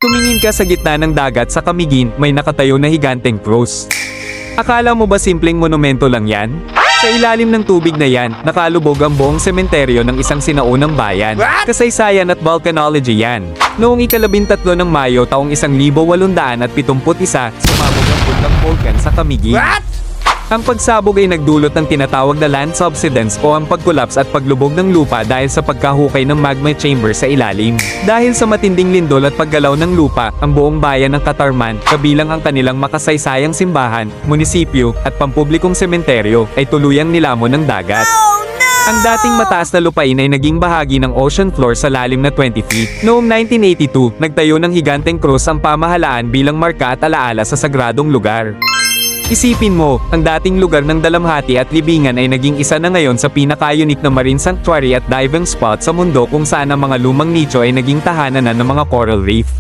Tumingin ka sa gitna ng dagat sa Camiguin, may nakatayo na higanteng cross. Akala mo ba simpleng monumento lang yan? Sa ilalim ng tubig na yan, nakalubog ang buong sementeryo ng isang sinaunang bayan. Kasaysayan at volcanology yan. Noong ika-13 ng Mayo taong 1871, sumabog ang puntang volcan sa Camiguin. Ang pagsabog ay nagdulot ng tinatawag na land subsidence o ang pagkulaps at paglubog ng lupa dahil sa pagkahukay ng magma chamber sa ilalim. Dahil sa matinding lindol at paggalaw ng lupa, ang buong bayan ng Catarman, kabilang ang kanilang makasaysayang simbahan, munisipyo, at pampublikong sementeryo, ay tuluyang nilamon ng dagat. Ang dating mataas na lupain ay naging bahagi ng ocean floor sa lalim na 20 feet. Noong 1982, nagtayo ng higanteng krus ang pamahalaan bilang marka at alaala sa sagradong lugar. Isipin mo, ang dating lugar ng dalamhati at libingan ay naging isa na ngayon sa pinaka-unique na marine sanctuary at diving spot sa mundo kung saan ang mga lumang nicho ay naging tahanan na ng mga coral reef.